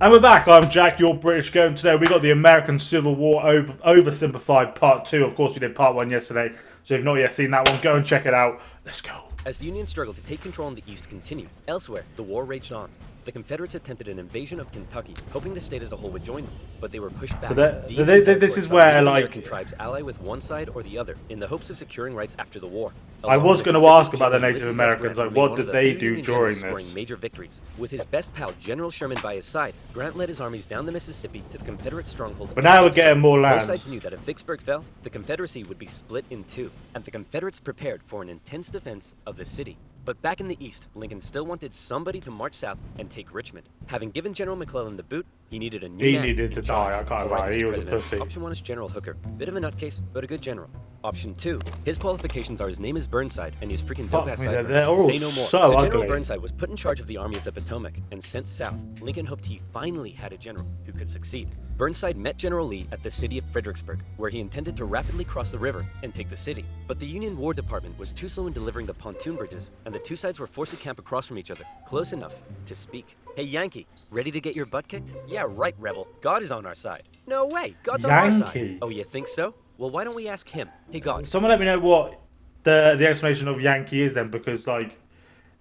And we're back. I'm Jack, your British Goat. Today we got the American Civil War Oversimplified Part 2. Of course, we did Part 1 yesterday. So if you've not yet seen that one, go and check it out. Let's go. As the Union struggled to take control in the East continued, elsewhere, the war raged on. The Confederates attempted an invasion of Kentucky, hoping the state as a whole would join them, but they were pushed back. So this is where, like, American tribes ally with one side or the other in the hopes of securing rights after the war. I was going to ask about the Native Americans. Like, what did they do during this? Major victories. With his best pal, General Sherman, by his side, Grant led his armies down the Mississippi to the Confederate stronghold. But now we're getting more land. Both sides knew that if Vicksburg fell, the Confederacy would be split in two, and the Confederates prepared for an intense defense of the city. But back in the East, Lincoln still wanted somebody to march south and take Richmond. Having given General McClellan the boot, he needed a new man. He needed to die, I can't lie. He was a pussy. Option 1 is General Hooker. Bit of a nutcase, but a good general. Option 2, his qualifications are his name is Burnside, and he's freaking dope ass sideburns. They're all Say no more. so General ugly. Burnside was put in charge of the Army of the Potomac and sent south. Lincoln hoped he finally had a general who could succeed. Burnside met General Lee at the city of Fredericksburg, where he intended to rapidly cross the river and take the city. But the Union War Department was too slow in delivering the pontoon bridges, and the two sides were forced to camp across from each other, close enough to speak. Hey Yankee, ready to get your butt kicked? Yeah, right, Rebel. God is on our side. No way, God's on our side. Oh, you think so? Well, why don't we ask him? Hey, God. Someone let me know what the explanation of Yankee is then, because, like,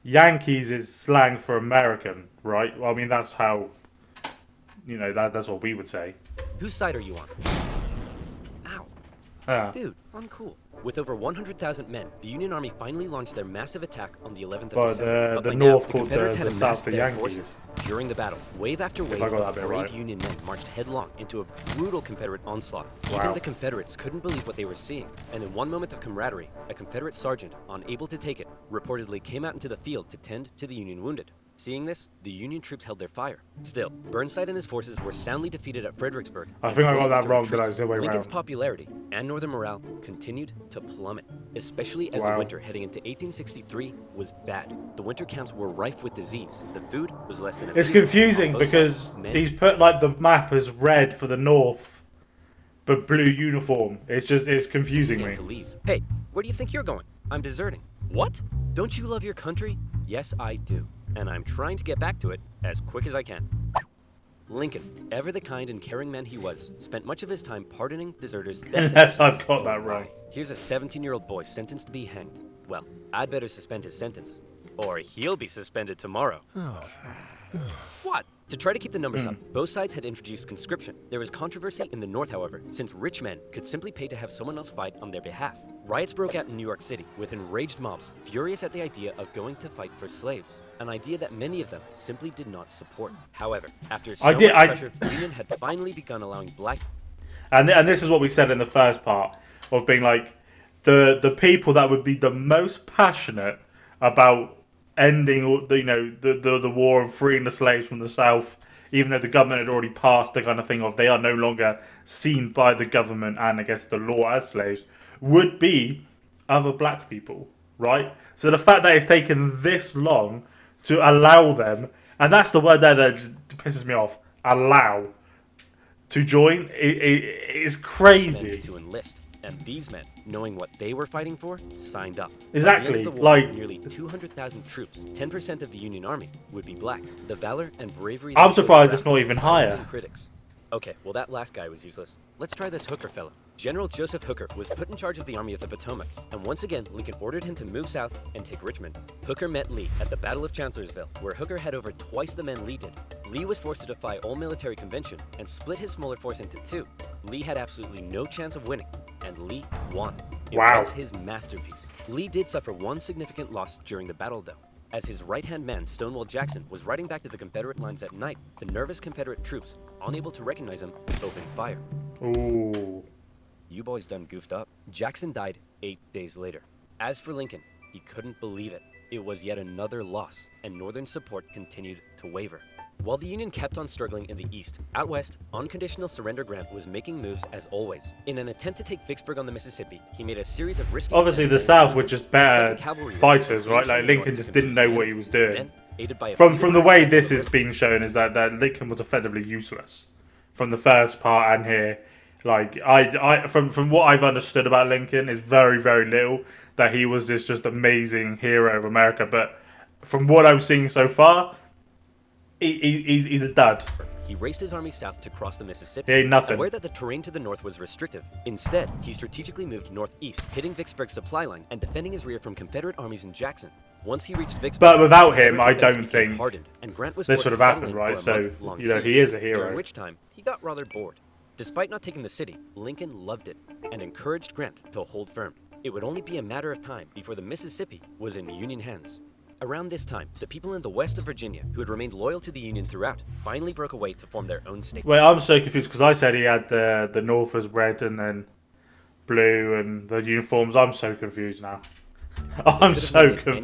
Yankees is slang for American, right? Well, I mean, that's how, you know, that's what we would say. Whose side are you on? Ow. Dude, uncool. With over 100,000 men, the Union Army finally launched their massive attack on the 11th of December. But the by North now, called the South the Yankees. Forces. During the battle, wave after wave of brave right. Union men marched headlong into a brutal Confederate onslaught. Wow. Even the Confederates couldn't believe what they were seeing, and in one moment of camaraderie, a Confederate sergeant, unable to take it, reportedly came out into the field to tend to the Union wounded. Seeing this, the Union troops held their fire. Still, Burnside and his forces were soundly defeated at Fredericksburg. I think I got that wrong, but I was the way around. Lincoln's popularity and Northern morale continued to plummet, especially as the winter heading into 1863 was bad. The winter camps were rife with disease. The food was less than a It's confusing because he's put, like, the map as red for the North, but blue uniform. It's confusing me. To leave. Hey, where do you think you're going? I'm deserting. What? Don't you love your country? Yes, I do. And I'm trying to get back to it as quick as I can. Lincoln, ever the kind and caring man he was, spent much of his time pardoning deserters. Unless I've got that wrong. Here's a 17-year-old boy sentenced to be hanged. Well, I'd better suspend his sentence, or he'll be suspended tomorrow. What? To try to keep the numbers up, both sides had introduced conscription. There was controversy in the North, however, since rich men could simply pay to have someone else fight on their behalf. Riots broke out in New York City, with enraged mobs furious at the idea of going to fight for slaves, an idea that many of them simply did not support. However, after so much pressure, the Union had finally begun allowing black... And this is what we said in the first part, of being like, the people that would be the most passionate about ending, you know, the war and freeing the slaves from the South, even though the government had already passed the kind of thing of they are no longer seen by the government and I guess the law as slaves, would be other black people, right? So the fact that it's taken this long to allow them, and that's the word there that just pisses me off, allow, to join, is crazy. To enlist. And these men, knowing what they were fighting for, signed up. Exactly. War, like nearly 200,000 troops, 10% of the Union Army, would be black. The valor and bravery. I'm surprised it's not even higher. Critics. Okay, well that last guy was useless. Let's try this Hooker fellow. General Joseph Hooker was put in charge of the Army of the Potomac, and once again Lincoln ordered him to move south and take Richmond. Hooker met Lee at the Battle of Chancellorsville, where Hooker had over twice the men Lee did. Lee was forced to defy all military convention and split his smaller force into two. Lee had absolutely no chance of winning, and Lee won. It was his masterpiece. Lee did suffer one significant loss during the battle, though. As his right-hand man, Stonewall Jackson, was riding back to the Confederate lines at night, the nervous Confederate troops, unable to recognize him, opened fire. Ooh. You boys done goofed up. Jackson died 8 days later. As for Lincoln, he couldn't believe it. It was yet another loss, and Northern support continued to waver. While the Union kept on struggling in the East, out west, unconditional surrender Grant was making moves as always. In an attempt to take Vicksburg on the Mississippi, he made a series of risky... Obviously, the South were just better fighters, right? Like, Lincoln just didn't know what he was doing. From the way this is being shown, is that Lincoln was effectively useless. From the first part and here, like, from what I've understood about Lincoln, is very, very little. That he was this just amazing hero of America. But from what I'm seeing so far, he's a dud. he raced his army south to cross the Mississippi. He ain't nothing. Aware that the terrain to the north was restrictive, instead, he strategically moved northeast, hitting Vicksburg's supply line and defending his rear from Confederate armies in Jackson. Once he reached Vicksburg, But without him, I don't defense became think hardened, and Grant was this forced would to have settle happened, in right? for a So, month-long you know, he siege, is a hero. during which time he got rather bored. Despite not taking the city, Lincoln loved it and encouraged Grant to hold firm. It would only be a matter of time before the Mississippi was in Union hands. Around this time, the people in the west of Virginia, who had remained loyal to the Union throughout, finally broke away to form their own state. Wait, I'm so confused because I said he had the North as red and then blue and the uniforms. I'm so confused now. I'm so Anything in the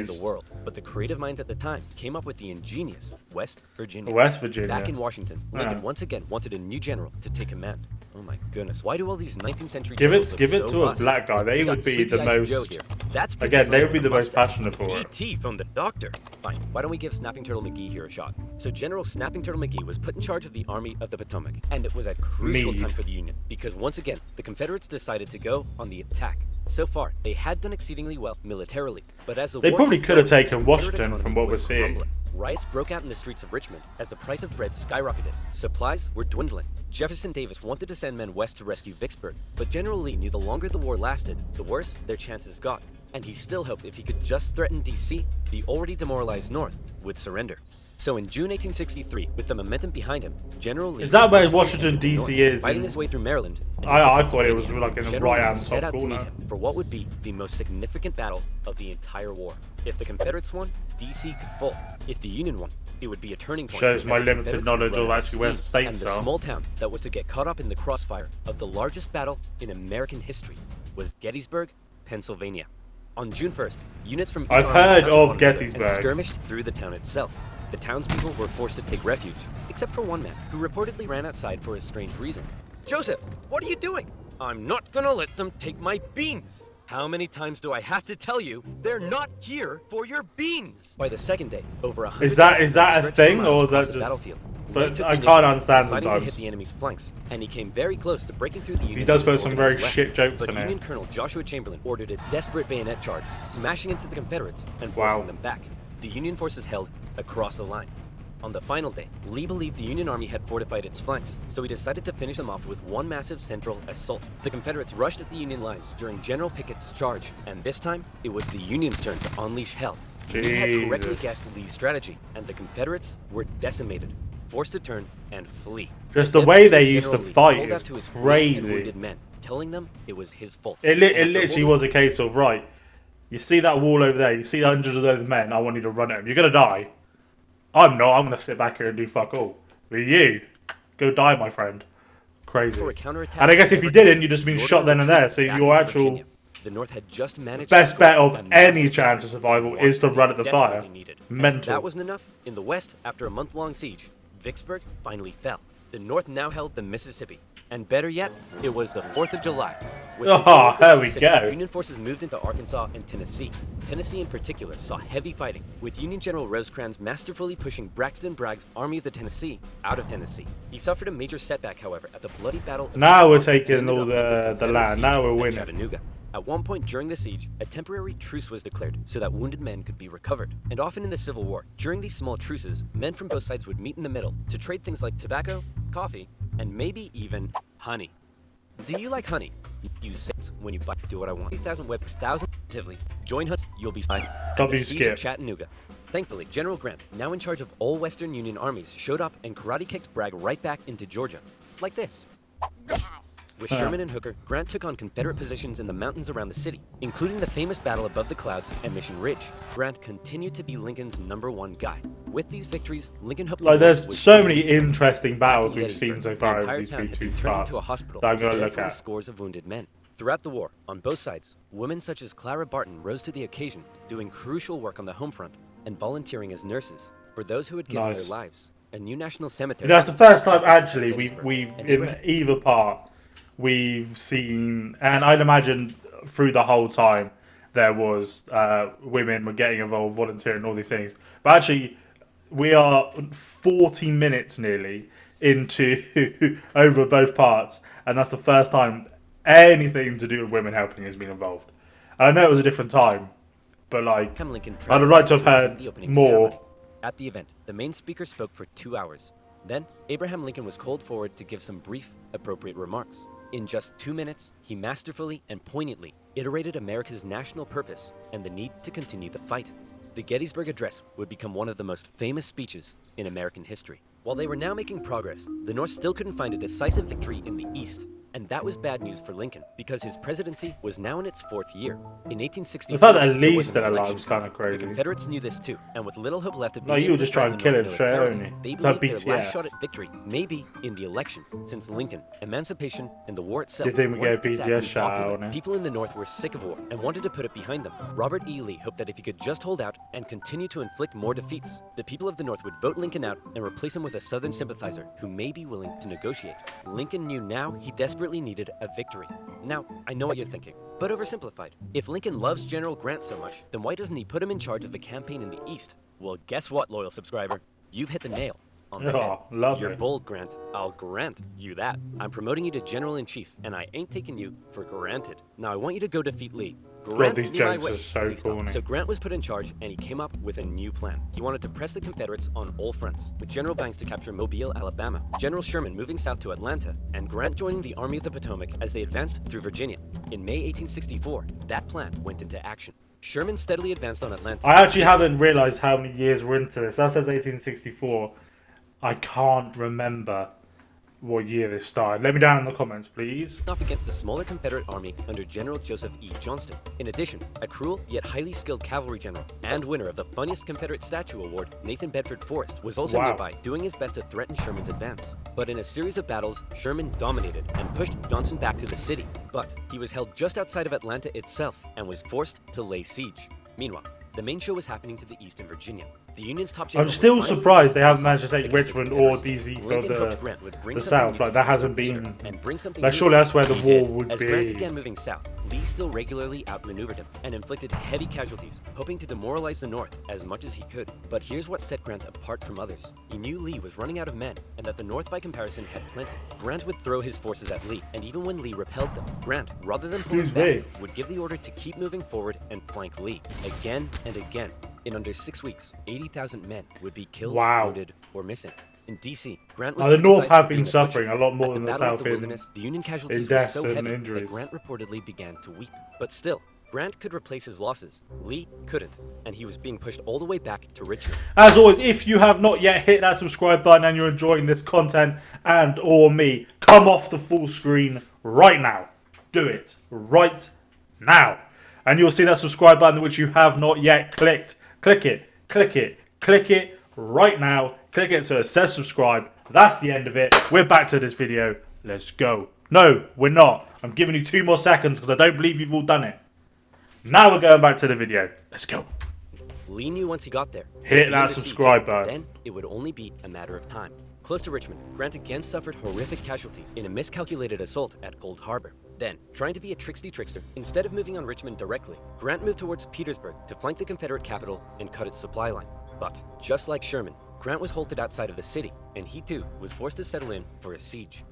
confused. world, but the creative minds at the time came up with the ingenious West Virginia. West Virginia. Back in Washington, Lincoln Yeah. once again wanted a new general to take command. Oh my goodness, why do all these 19th century Give generals it look to so a fussed? black guy. They We got would be the Sleepy Eyes Joe most. here. That's Again, they would be the most mustache. passionate for it. E.T. from the Doctor. Fine, why don't we give Snapping Turtle McGee here a shot? So General Snapping Turtle McGee was put in charge of the Army of the Potomac, and it was a crucial Meade. time for the Union, because once again, the Confederates decided to go on the attack. So far, they had done exceedingly well militarily, but as the They war probably kept could have going, taken the Washington Confederate from economy what we're was seeing. crumbling. Riots broke out in the streets of Richmond as the price of bread skyrocketed. Supplies were dwindling. Jefferson Davis wanted to send men west to rescue Vicksburg, but General Lee knew the longer the war lasted, the worse their chances got. And he still hoped if he could just threaten D.C., the already demoralized North would surrender. So in June 1863, with the momentum behind him, General Lee... Is that where was Washington, in the D.C. north, is Fighting in- his way through Maryland. and I into thought it was Pennsylvania. like in the General Lee right-hand set top out to meet corner. him for what would be the most significant battle of the entire war. If the Confederates won, D.C. could fall. If the Union won, it would be a turning point. Shows as my the limited Confederates knowledge would run of out actually where the steam, and states the are. small town that was to get caught up in the crossfire of the largest battle in American history was Gettysburg, Pennsylvania. On June 1st, units from each I've army heard encountered of one another Gettysburg. and skirmished through the town itself. The townspeople were forced to take refuge, except for one man, who reportedly ran outside for a strange reason. Joseph, what are you doing? I'm not gonna let them take my beans! How many times do I have to tell you they're not here for your beans? By the second day, over 100 Is that a thing, or is that just- battlefield. but Lee took the I can't initiative, understand deciding sometimes. to hit the enemy's flanks, and he came very close to breaking through the Union. does put forces some on very his left. shit jokes But in it. Union Colonel Joshua Chamberlain ordered a desperate bayonet charge, smashing into the Confederates and Wow. forcing them back. The Union forces held across the line. On the final day, Lee believed the Union Army had fortified its flanks, so he decided to finish them off with one massive central assault. The Confederates rushed at the Union lines during General Pickett's charge, and this time, it was the Union's turn to unleash hell. Lee had correctly Jesus. guessed Lee's strategy, and the Confederates were decimated, forced to turn and flee. Just the The way they devastated used to General Lee fight called is out to his fleet and crazy. wounded men, telling them it was his fault. It And after literally holding- was a case of, right, you see that wall over there, you see hundreds of those men, I want you to run at them. You're going to die. I'm not, I'm going to sit back here and do fuck all. But you, go die, my friend. Crazy. For a counterattack, And I guess if you didn't, you'd just been the shot order then and there, retreated so back your into actual Virginia. The North had just managed best to bet score of a any massive chance of victory. survival is to run at the fire. Desperately needed. And if Mental. that wasn't enough, in the West, after a month-long siege, Vicksburg finally fell. The North now held the Mississippi. And better yet, it was the 4th of July. With Oh, control of the there we Mississippi, go. Union forces moved into Arkansas and Tennessee. Tennessee in particular saw heavy fighting, with Union General Rosecrans masterfully pushing Braxton Bragg's Army of the Tennessee out of Tennessee. He suffered a major setback, however, at the bloody battle of Now we're and taking ended all up the with Confederate land. siege Now we're at winning. Chattanooga. At one point during the siege, a temporary truce was declared so that wounded men could be recovered. And often in the Civil War, during these small truces, men from both sides would meet in the middle to trade things like tobacco, coffee, and maybe even honey. Do you like honey? You say it when you buy. Do what I want. 3,000 webs, thousands actively. Join Hunt. You'll be signed. W The siege skip. of Chattanooga. Thankfully, General Grant, now in charge of all Western Union armies, showed up and karate kicked Bragg right back into Georgia, like this. With Sherman and Hooker, Grant took on Confederate positions in the mountains around the city, including the famous battle above the clouds at Mission Ridge. Grant continued to be Lincoln's #1 guy. With these victories, Lincoln hoped the Like, war there's would so be many defeated. interesting battles Back in we've seen Gettysburg, so the far over entire these town had two been turned parts into a hospital that I'm to going to care look for the at. scores of wounded men. Throughout the war, on both sides, women such as Clara Barton rose to the occasion, doing crucial work on the home front and volunteering as nurses for those who had given Nice. their lives. A new national cemetery. That's the was first time established actually at we've Gettysburg, and in Bragg either part we've seen, and I'd imagine through the whole time there was women were getting involved, volunteering, all these things. But actually, we are 40 minutes nearly into over both parts, and that's the first time anything to do with women helping has been involved. And I know it was a different time, but like Lincoln I'd have liked to have traveled heard the opening more. ceremony. At the event, the main speaker spoke for 2 hours. Then, Abraham Lincoln was called forward to give some brief, appropriate remarks. In just 2 minutes, he masterfully and poignantly iterated America's national purpose and the need to continue the fight. The Gettysburg Address would become one of the most famous speeches in American history. While they were now making progress, the North still couldn't find a decisive victory in the East. And that was bad news for Lincoln, because his presidency was now in its 4th year. In 1864, The fact that Lee's still alive is kind of the crazy. Confederates knew this too, and with little hope left of No, being you able were to just trying to kill threaten him the straight, North weren't you? They It's like believed their last BTS. shot at victory may be in the election, since Lincoln, emancipation, and the war itself Do you think we weren't get a BTS exactly shout out popular. on it? People in the North were sick of war and wanted to put it behind them. Robert E. Lee hoped that if he could just hold out and continue to inflict more defeats, the people of the North would vote Lincoln out and replace him with a Southern sympathizer who may be willing to negotiate. Lincoln knew now he desperately needed a victory. Now, I know what you're thinking, but oversimplified. If Lincoln loves General Grant so much, then why doesn't he put him in charge of the campaign in the East? Well, guess what, loyal subscriber? You've hit the nail on the head. Oh, lovely. You're bold, Grant. I'll grant you that. I'm promoting you to General-in-Chief, and I ain't taking you for granted. Now, I want you to go defeat Lee. Grant these me my jokes way. are so Please stop. corny. So Grant was put in charge, and he came up with a new plan. He wanted to press the Confederates on all fronts, with General Banks to capture Mobile, Alabama, General Sherman moving south to Atlanta, and Grant joining the Army of the Potomac as they advanced through Virginia. In May 1864, that plan went into action. Sherman steadily advanced on Atlanta. I actually haven't realised how many years we're into this. That says 1864. I can't remember what year this started. Let me down in the comments, please. Off against the smaller Confederate army under General Joseph E. Johnston. In addition, a cruel yet highly skilled cavalry general and winner of the funniest Confederate statue award, Nathan Bedford Forrest, was also nearby, doing his best to threaten Sherman's advance. But in a series of battles, Sherman dominated and pushed Johnston back to the city. But he was held just outside of Atlanta itself and was forced to lay siege. Meanwhile, the main show was happening to the east in Virginia. The Union's top general I'm still was finally surprised they haven't managed to take against the Richmond or Confederates. DZ for Lincoln hoped Grant would bring the something South. new Like, to that the hasn't theater been... and bring something Like, new. surely that's where the He war did. would As be. Grant began moving south, Lee still regularly outmaneuvered him and inflicted heavy casualties, hoping to demoralize the North as much as he could. But here's what set Grant apart from others. He knew Lee was running out of men and that the North by comparison had plenty. Grant would throw his forces at Lee, and even when Lee repelled them, Grant, rather than pulling back, would give the order to keep moving forward and flank Lee again and again. In under 6 weeks, 80,000 men would be killed, wounded, or missing. In D.C., Grant was the North criticized have for been being a suffering butcher. a lot more At than the the Battle of South the in Wilderness, the Union casualties were deaths so and heavy injuries. that Grant reportedly began to weep. But still, Grant could replace his losses. Lee couldn't, and he was being pushed all the way back to Richmond. As always, if you have not yet hit that subscribe button and you're enjoying this content and or me, come off the full screen right now. Do it right now. And you'll see that subscribe button which you have not yet clicked. Click it, click it, click it right now. Click it so it says subscribe. That's the end of it. We're back to this video. Let's go. No, we're not. I'm giving you 2 more seconds because I don't believe you've all done it. Now we're going back to the video. Let's go. Lee knew once he got there, Hit he'd be that under siege. subscribe button. Then it would only be a matter of time. Close to Richmond, Grant again suffered horrific casualties in a miscalculated assault at Cold Harbor. Then, trying to be a trickster, instead of moving on Richmond directly, Grant moved towards Petersburg to flank the Confederate capital and cut its supply line. But, just like Sherman, Grant was halted outside of the city, and he too was forced to settle in for a siege.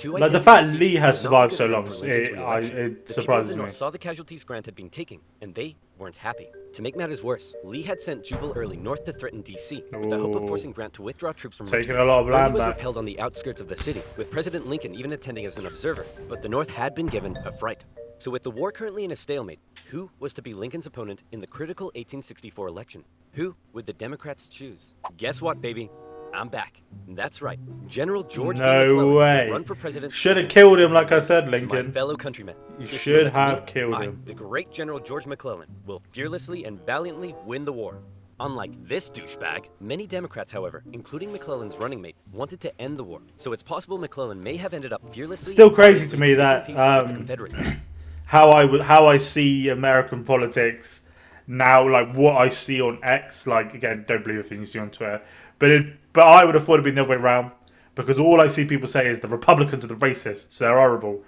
Like, the fact Lee has survived so long, it The surprises people of the me. North saw the casualties Grant had been taking, and they weren't happy. To make matters worse, Lee had sent Jubal Early north to threaten D.C. with the hope of forcing Grant to withdraw troops from Taking Richmond. a lot of Early land was back. repelled on the outskirts of the city, with President Lincoln even attending as an observer, but the North had been given a fright. So with the war currently in a stalemate, who was to be Lincoln's opponent in the critical 1864 election? Who would the Democrats choose? Guess what, baby? I'm back. That's right. General George B. No McClellan way. will run for president. Should have killed him, like I said, My Lincoln. fellow countrymen, You if should let have me, killed I, him. the great General George McClellan, will fearlessly and valiantly win the war. Unlike this douchebag, many Democrats, however, including McClellan's running mate, wanted to end the war. So it's possible McClellan may have ended up fearlessly. Still and crazy to me making that, peace with the Confederates. how I see American politics now, like what I see on X. Like, again, don't believe everything you see on Twitter, but I would have thought it'd been the other way around, because all I see people say is the Republicans are the racists, they're horrible.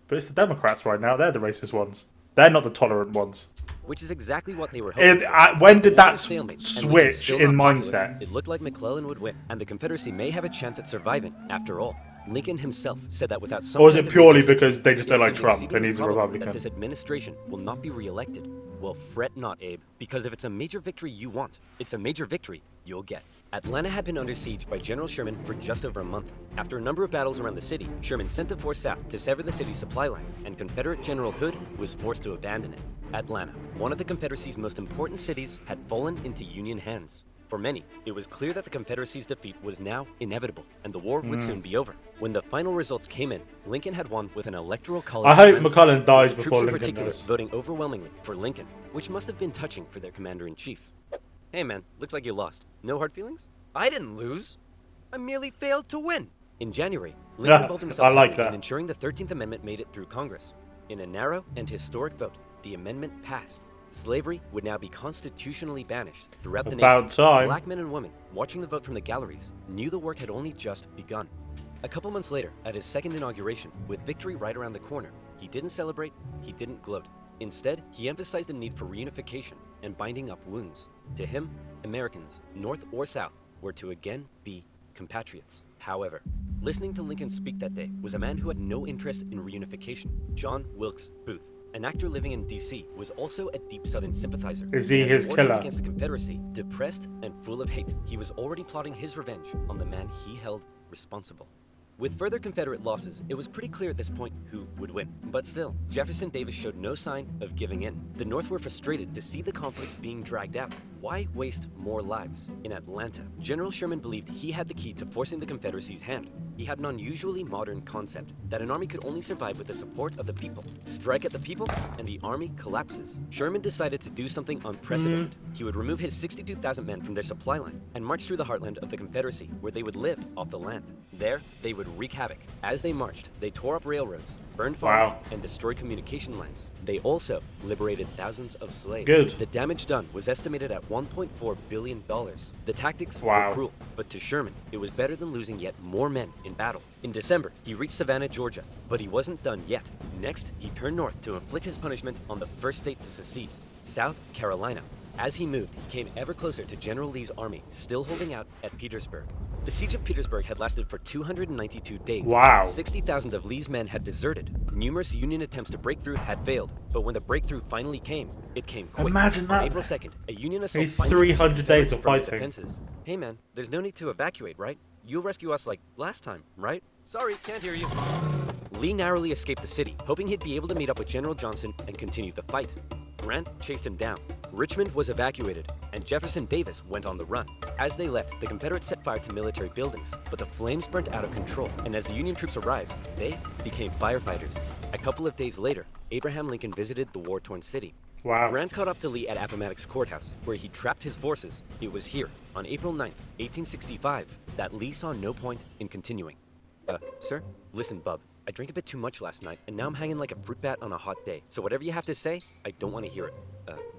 But it's the Democrats right now, they're the racist ones. They're not the tolerant ones. Which is exactly what they were hoping for. When did that Stalemate, and Lincoln switch still in not popular, mindset? It looked like McClellan would win, and the Confederacy may have a chance at surviving after all. Lincoln himself said that without some Or is kind it of purely major because they just don't it like seems Trump exceedingly and he's a probable Republican? that this administration will not be re-elected. Well, fret not, Abe, because if it's a major victory you want, it's a major victory you'll get. Atlanta had been under siege by General Sherman for just over a month. After a number of battles around the city, Sherman sent a force south to sever the city's supply line, and Confederate General Hood was forced to abandon it. Atlanta, one of the Confederacy's most important cities, had fallen into Union hands. For many, it was clear that the Confederacy's defeat was now inevitable, and the war would soon be over. When the final results came in, Lincoln had won with an electoral college. I hope landslide, McClellan dies with the before troops Lincoln in particular does. voting overwhelmingly for Lincoln, which must have been touching for their commander-in-chief. Hey man, looks like you lost. No hard feelings? I didn't lose. I merely failed to win. In January, Lincoln involved himself I like heavily that. in ensuring the 13th Amendment made it through Congress. In a narrow and historic vote, the amendment passed. Slavery would now be constitutionally banished throughout the About nation. time. Black men and women, watching the vote from the galleries, knew the work had only just begun. A couple months later, at his second inauguration, with victory right around the corner, he didn't celebrate, he didn't gloat. Instead, he emphasized the need for reunification and binding up wounds. To him, Americans, North or South, were to again be compatriots. However, listening to Lincoln speak that day was a man who had no interest in reunification, John Wilkes Booth. An actor living in D.C. was also a deep Southern sympathizer. Is he As his warring killer? against the Confederacy, depressed and full of hate, he was already plotting his revenge on the man he held responsible. With further Confederate losses, it was pretty clear at this point who would win. But still, Jefferson Davis showed no sign of giving in. The North were frustrated to see the conflict being dragged out. Why waste more lives? In Atlanta, General Sherman believed he had the key to forcing the Confederacy's hand. He had an unusually modern concept that an army could only survive with the support of the people. Strike at the people, and the army collapses. Sherman decided to do something unprecedented. He would remove his 62,000 men from their supply line and march through the heartland of the Confederacy, where they would live off the land. There, they would wreak havoc. As they marched, they tore up railroads, burned farms, and destroyed communication lines. They also liberated thousands of slaves. Good. The damage done was estimated at $1.4 billion. The tactics Wow. were cruel, but to Sherman, it was better than losing yet more men in battle. In December, he reached Savannah, Georgia, but he wasn't done yet. Next, he turned north to inflict his punishment on the first state to secede, South Carolina. As he moved, he came ever closer to General Lee's army, still holding out at Petersburg. The siege of Petersburg had lasted for 292 days. Wow. 60,000 of Lee's men had deserted. Numerous Union attempts to break through had failed, but when the breakthrough finally came, it came quick. Imagine that. On April 2nd, a Union assault Only finally reached 300 days Confederates of from its fighting. defenses. Hey man, there's no need to evacuate, right? You'll rescue us like last time, right? Sorry, can't hear you. Lee narrowly escaped the city, hoping he'd be able to meet up with General Johnson and continue the fight. Grant chased him down. Richmond was evacuated, and Jefferson Davis went on the run. As they left, the Confederates set fire to military buildings, but the flames burnt out of control, and as the Union troops arrived, they became firefighters. A couple of days later, Abraham Lincoln visited the war-torn city. Wow. Grant caught up to Lee at Appomattox Courthouse, where he trapped his forces. It was here, on April 9th, 1865, that Lee saw no point in continuing. Sir? Listen, bub. I drank a bit too much last night, and now I'm hanging like a fruit bat on a hot day. So whatever you have to say, I don't want to hear it.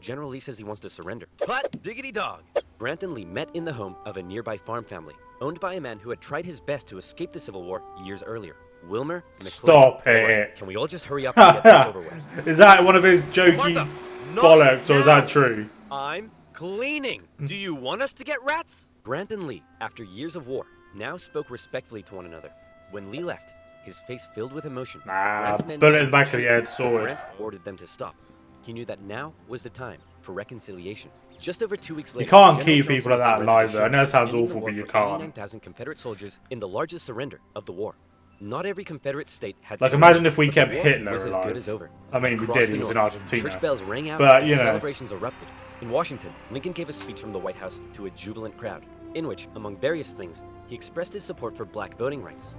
General Lee says he wants to surrender. Hot diggity dog! Grant and Lee met in the home of a nearby farm family, owned by a man who had tried his best to escape the Civil War years earlier. Wilmer McClellan. Stop Alright, it. can we all just hurry up and get this over with? Is that one of his jokey Martha, not bollocks, or is now. that true? I'm cleaning. Do you want us to get rats? Grant and Lee, after years of war, now spoke respectfully to one another. When Lee left, his face filled with emotion. Grant's men bullet in the began back to of the shoot, head, and sword. Grant ordered them to stop. He knew that now was the time for reconciliation. Just over 2 weeks later, can't General keep Johnson people like that surrendered alive, to though. I know it sounds ending the awful, war but you for can't. 89,000 Confederate soldiers in the largest surrender of the war. Not every Confederate state had Like, surrendered, imagine if we but the kept war Hitler was as alive. good as over. I mean, we Across did. the He was in North, Argentina. Church bells rang out But, and you know. celebrations erupted. In Washington, Lincoln gave a speech from the White House to a jubilant crowd, in which, among various things, he expressed his support for black voting rights.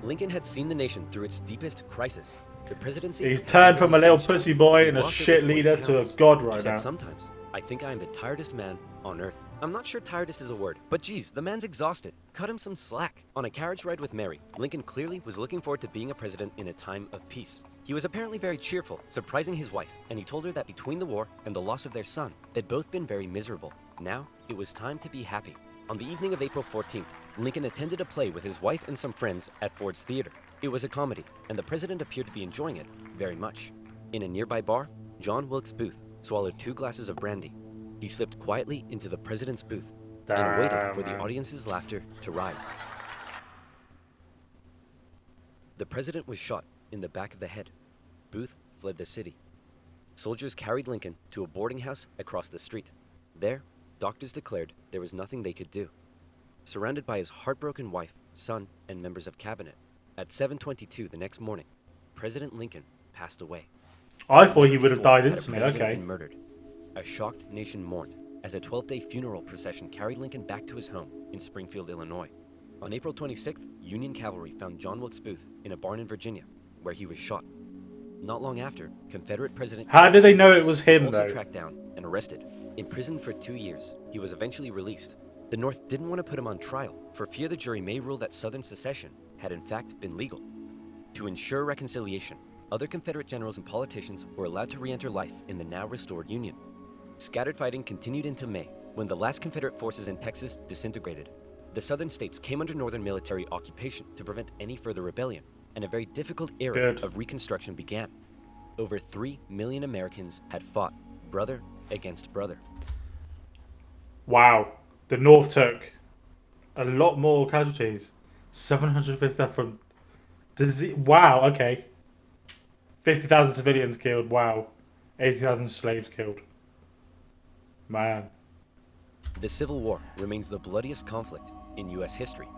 Lincoln had seen the nation through its deepest crisis. The presidency. He's turned was from a little dedication. pussy boy He and a lost over shit 20 leader to a pounds. god He right said, now. sometimes I think I am the tiredest man on earth. I'm not sure tiredest is a word, but geez, the man's exhausted. Cut him some slack. On a carriage ride with Mary, Lincoln clearly was looking forward to being a president in a time of peace. He was apparently very cheerful, surprising his wife, and he told her that between the war and the loss of their son, they'd both been very miserable. Now, it was time to be happy. On the evening of April 14th, Lincoln attended a play with his wife and some friends at Ford's Theater. It was a comedy, and the president appeared to be enjoying it very much. In a nearby bar, John Wilkes Booth swallowed 2 glasses of brandy. He slipped quietly into the president's booth and waited for the man. audience's laughter to rise. The president was shot in the back of the head. Booth fled the city. Soldiers carried Lincoln to a boarding house across the street. There, doctors declared there was nothing they could do. surrounded by his heartbroken wife, son, and members of cabinet. At 7:22 the next morning, President Lincoln passed away. I thought he would have Before died had a instantly. president Okay. been murdered. A shocked nation mourned as a 12-day funeral procession carried Lincoln back to his home in Springfield, Illinois. On April 26th, Union cavalry found John Wilkes Booth in a barn in Virginia, where he was shot. Not long after, Confederate President... How did they know it was him, also though? tracked down and arrested. Imprisoned for 2 years, he was eventually released. The North didn't want to put him on trial, for fear the jury may rule that Southern secession had in fact been legal. To ensure reconciliation, other Confederate generals and politicians were allowed to re-enter life in the now restored Union. Scattered fighting continued into May, when the last Confederate forces in Texas disintegrated. The Southern states came under Northern military occupation to prevent any further rebellion, and a very difficult era of Reconstruction began. Over 3 million Americans had fought, brother against brother. Wow. The North took a lot more casualties. 750 deaths from disease. Wow, okay. 50,000 civilians killed. Wow. 80,000 slaves killed. Man. The Civil War remains the bloodiest conflict in U.S. history,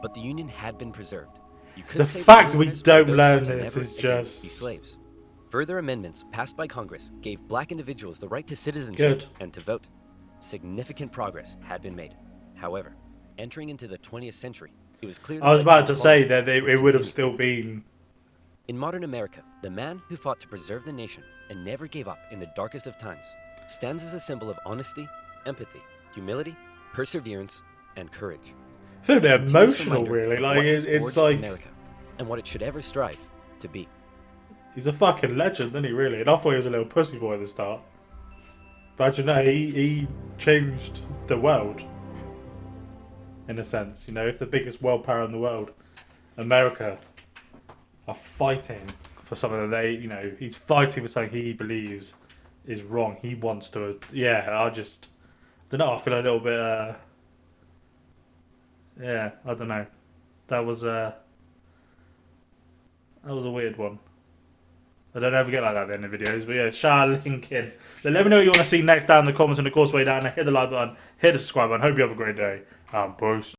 but the Union had been preserved. You couldn't The say fact the we Northerners don't were those learn who would this never is again just... be slaves. Further amendments passed by Congress gave black individuals the right to citizenship and to vote. Significant progress had been made. However, entering into the 20th century, it was clear that I was about to life say that it would have continue. still been... In modern America, the man who fought to preserve the nation and never gave up in the darkest of times stands as a symbol of honesty, empathy, humility, perseverance, and courage. I feel a bit A continuous emotional, reminder really. of Like, what has it's forged like... America and what it should ever strive to be. He's a fucking legend, isn't he, really? And I thought he was a little pussy boy at the start. But you know, he changed the world. In a sense, you know, if the biggest world power in the world, America, are fighting for something that they, you know, he's fighting for something he believes is wrong. He wants to, I don't know, I feel a little bit, I don't know. That was a weird one. I don't ever get like that at the end of videos, but yeah, shout out Lincoln. Let me know what you want to see next down in the comments, and of course, way down there, hit the like button, hit the subscribe button. Hope you have a great day. Peace.